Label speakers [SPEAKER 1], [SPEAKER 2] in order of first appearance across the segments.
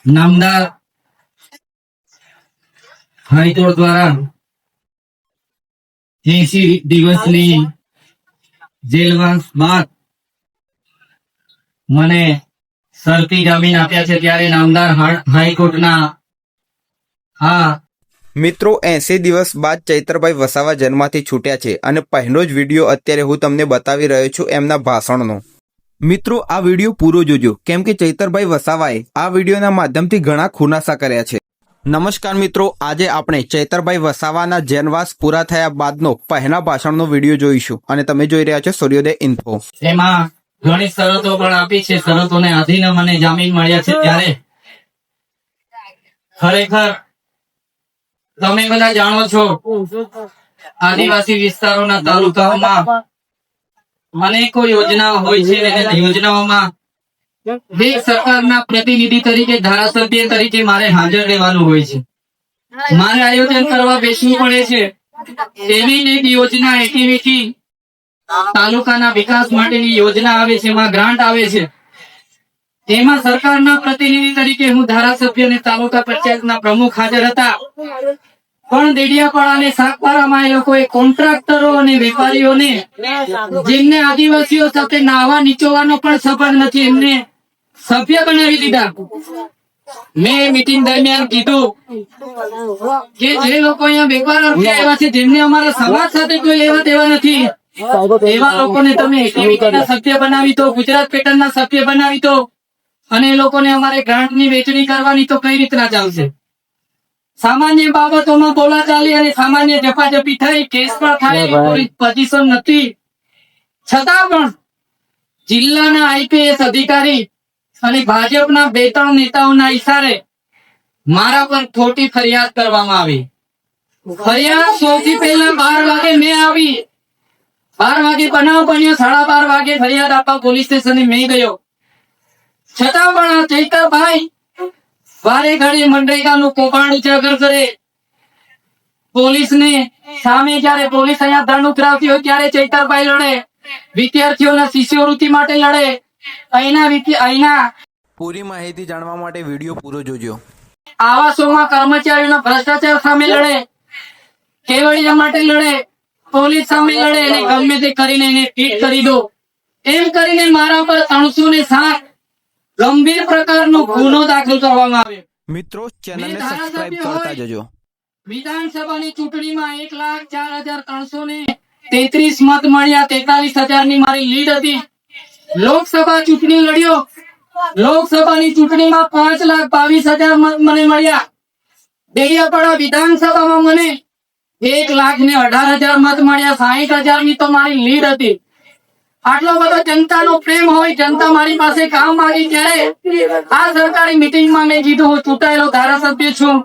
[SPEAKER 1] નામદાર હાઈકોર્ટ દ્વારા 80 દિવસની જેલવાસ બાદ મને શરતી જામીન આપ્યા છે, ત્યારે નામદાર હાઈકોર્ટના આ
[SPEAKER 2] મિત્રો 80 દિવસ બાદ ચૈતરભાઈ વસાવા જેલમાંથી છૂટ્યા છે અને પહેલો જ વિડીયો અત્યારે હું તમને બતાવી રહ્યો છું એમના ભાષણનો। મિત્રો આ વિડીયો પૂરો જોજો, કેમ કે ચૈતરભાઈ વસાવાએ આ વિડીયોના માધ્યમથી ઘણા ખુલાસા કર્યા છે। નમસ્કાર મિત્રો, આજે આપણે ચૈતરભાઈ વસાવાના જેલવાસ પૂરા થયા બાદનો પહેલા ભાષણનો વિડીયો જોઈશું અને તમે જોઈ રહ્યા છો સૂર્યોદય ઇન્ફો।
[SPEAKER 1] એમાં ઘણી શરતો પણ આપી છે, શરતોને આધીન મને જામીન મળ્યા છે। ત્યારે ખરેખર તમે બધા જાણો છો, આદિવાસી વિસ્તારોના તાલુકાઓમાં અનેકો યોજનાઓ હોય છે અને યોજનાઓમાં એક સરકારના પ્રતિનિધિ તરીકે, ધારાસભ્ય તરીકે મારે હાજર રહેવાનું હોય છે, મારે આયોજન કરવા બેસવું પડે છે। એવી એક યોજના એક્ટિવિટી તાલુકાના વિકાસ માટેની યોજના આવે છે, એમાં ગ્રાન્ટ આવે છે, એમાં સરકારના પ્રતિનિધિ તરીકે હું ધારાસભ્ય અને તાલુકા પંચાયતના પ્રમુખ હાજર હતા, પણ દેડિયાપાડા અને સાગબારામાં એ લોકોએ કોન્ટ્રાક્ટરો અને વેપારીઓને, જેમને આદિવાસીઓ સાથે નાવા નીચોવાનો પણ સંબંધ નથી, એમને સભ્ય બનાવી દીધા। મેં મીટિંગ દરમિયાન કીધું કે જે લોકો અહીંયા વેપાર આવ્યા છે, જેમને અમારા સમાજ સાથે કોઈ લેવા દેવા નથી, એવા લોકોને તમે એક્ટિવિટીના સભ્ય બનાવી દો, ગુજરાત પેટર્નના સભ્ય બનાવી દો, અને એ લોકોને અમારે ગ્રાન્ટની વહેંચણી કરવાની તો કઈ રીતના ચાલશે? સામાન્ય બાબતોમાં બોલાચાલી અને સામાન્ય ઝપાઝપી થઈ, કેસ પણ થાય, પોઝિશન નથી, છતાં પણ જિલ્લાના આઈપીએસ અધિકારી અને ભાજપના 2-3 નેતાઓના ઈશારે મારા પર ખોટી ફરિયાદ કરવામાં આવી। ફરિયાદ સૌથી પહેલા 12 વાગે મેં આવી, 12 વાગે બનાવ બન્યો, 12:30 વાગે ફરિયાદ આપવા પોલીસ સ્ટેશને મેં ગયો, છતાં પણ આ ચૈતરભાઈ વારે ઘડી મનરેગાનું કૌભાંડ ઉજાગર કરે। પોલીસને સામે જયારે પોલીસ અહીંયા ધન ઉતરાવતી હોય ત્યારે ચૈતરભાઈ લડે, વિદ્યાર્થીઓના શિષ્યવૃત્તિ માટે લડે। અહીંના
[SPEAKER 2] પૂરી માહિતી જાણવા માટે વિડીયો પૂરો જોજો।
[SPEAKER 1] આવાસોમાં કર્મચારીઓના ભ્રષ્ટાચાર સામે લડે, કેવડિયા માટે લડે, પોલીસ સામે લડે, અને ગમે તે કરીને એને પીટ કરી દો, એમ કરીને મારા પર 307 ગંભીર પ્રકારનો ગુનો દાખલ કરવામાં આવ્યો।
[SPEAKER 2] મિત્રો ચેનલને સબસ્ક્રાઇબ કરતા જજો।
[SPEAKER 1] વિધાનસભાની ચૂંટણીમાં 1,04,333 મત મળ્યા, 43,000 ની મારી લીડ હતી। લોકસભા ચૂંટણી લડ્યો, લોકસભાની ચૂંટણીમાં 5,22,000 મત મને મળ્યા। દેડિયાપાડા વિધાનસભામાં મને 1,18,000 મત મળ્યા, 60,000 ની તો મારી લીડ હતી। આટલો બધો જનતાનો પ્રેમ હોય, જનતા મારી પાસે કામ માંગી, ત્યારે આ સરકારી મીટિંગમાં મેં કીધું હું ચૂંટાયેલો ધારાસભ્ય છું,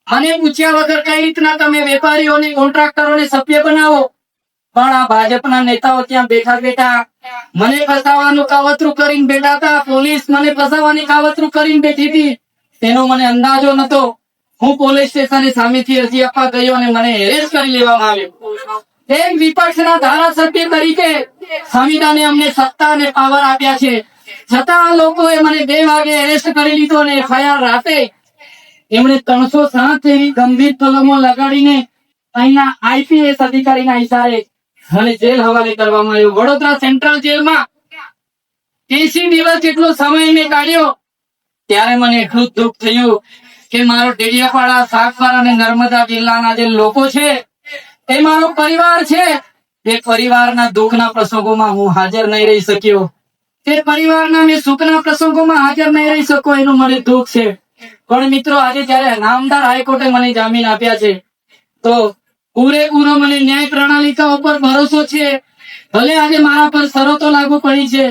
[SPEAKER 1] મને પૂછ્યા વગર કઈ રીતના તમે વેપારીઓને, કોન્ટ્રાક્ટરોને સભ્ય બનાવો? પણ આ ભાજપના નેતાઓ ત્યાં બેઠા બેઠા મને ફસાવાનું કાવતરું કરીને બેઠા હતા, પોલીસ મને ફસાવાની કાવતરું કરીને બેઠી હતી, તેનો મને અંદાજો નતો। હું પોલીસ સ્ટેશને સામેથી અરજી આપવા ગયો અને મને એરેસ્ટ કરી લેવામાં આવ્યો। એક વિપક્ષના ધારાસભ્ય તરીકે સંવિધાને અમને સત્તા અને પાવર આપ્યા છે, છતાં આ લોકોએ મને 2 વાગે એરેસ્ટ કરી લીધો અને એફઆઈઆર રાતે એમણે 307 જેવી ગંભીર કલમો લગાડીને અહીંના આઈપીએસ અધિકારીના ઈશારે મને જેલ હવાલે કરવામાં આવ્યો। વડોદરા સેન્ટ્રલ જેલમાં 80 દિવસ જેટલો સમય મેં કાઢ્યો, ત્યારે મને એટલું દુઃખ થયું કે મારો ડેડિયાપાડા, સાગબારા અને નર્મદા જિલ્લાના જે લોકો છે, એ મારો પરિવાર છે, એ પરિવારના દુઃખના પ્રસંગોમાં હું હાજર નહીં રહી શક્યો, તે પરિવારના મેં સુખના પ્રસંગોમાં હાજર નહીં રહી શક્યો, એનું મને દુઃખ છે। પણ મિત્રો, આજે જયારે નામદાર હાઈકોર્ટે મને જામીન આપ્યા છે, તો પૂરેપૂરો મને ન્યાય પ્રણાલિકા ઉપર ભરોસો છે। ભલે આજે મારા પર શરતો લાગુ પડી છે,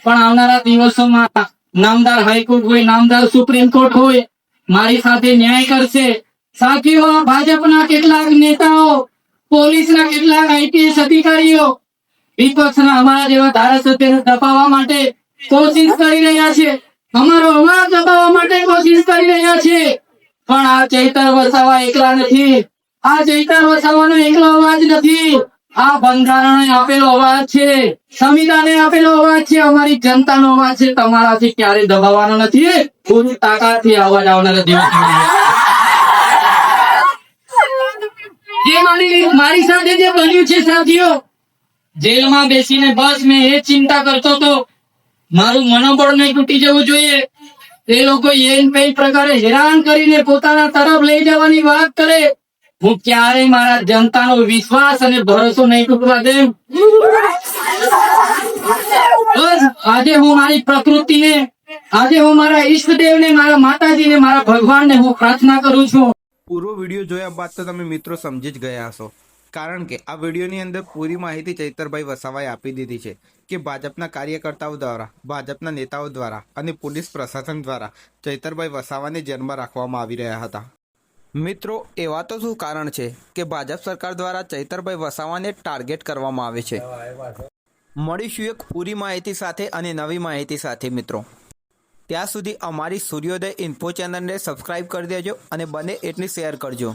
[SPEAKER 1] પણ આવનારા દિવસોમાં નામદાર હાઈકોર્ટ હોય, નામદાર સુપ્રીમ કોર્ટ હોય, મારી સાથે ન્યાય કરશે। સાથીઓ, ભાજપના કેટલાક નેતાઓ, પોલીસના કેટલાક આઈપીએસ અધિકારીઓ વિપક્ષના અમારા જેવા ધારાસભ્યને દબાવવા માટે કોશિશ કરી રહ્યા છે, અમારો અવાજ દબાવવા માટે કોશિશ કરી રહ્યા છે, પણ આ ચૈતર વસાવા એકલા નથી, આ ચૈતર વસાવાનો એકલો અવાજ નથી, આ બંધારણે આપેલો અવાજ છે, સંવિધાને આપેલો અવાજ છે, અમારી જનતાનો અવાજ છે, તમારાથી ક્યારે દબાવવાનો નથી। પૂરી તાકાતથી અવાજ આવનારા દિવસ જે મારી સાથે જે બન્યું છે સાથીઓ, જેલમાં બેસીને બસ મેં એ ચિંતા કરતો હતો મારું મનોબળ નહીં તૂટી જવું જોઈએ. એ લોકો એન કઈ પ્રકારે હેરાન કરીને પોતાના તરફ લઈ જવાની વાત કરે, હું ક્યારેય મારા જનતાનો વિશ્વાસ અને ભરોસો નહીં તૂટવા દઉં. બસ આજે હું મારી પ્રકૃતિને, આજે હું મારા ઈષ્ટદેવને, મારા માતાજીને, મારા ભગવાનને હું પ્રાર્થના કરું છું.
[SPEAKER 2] પૂરો વિડીયો જોયા બાદ તો તમે મિત્રો સમજી જ ગયા હશો, કારણ કે આ વિડીયોની અંદર પૂરી માહિતી ચૈતરભાઈ વસાવાએ આપી દીધી છે કે ભાજપના કાર્યકર્તાઓ દ્વારા, ભાજપના નેતાઓ દ્વારા અને પોલીસ પ્રશાસન દ્વારા ચૈતરભાઈ વસાવાને જેલમાં રાખવામાં આવી રહ્યા હતા. મિત્રો, એવા તો શું કારણ છે કે ભાજપ સરકાર દ્વારા ચૈતરભાઈ વસાવાને ટાર્ગેટ કરવામાં આવે છે? મળીશું એક પૂરી માહિતી સાથે અને નવી માહિતી સાથે મિત્રો. ત્યાં સુધી અમારી સૂર્યોદય ઇન્ફો ચેનલને સબસ્ક્રાઇબ કરી દેજો અને બને એટલી શેર કરજો.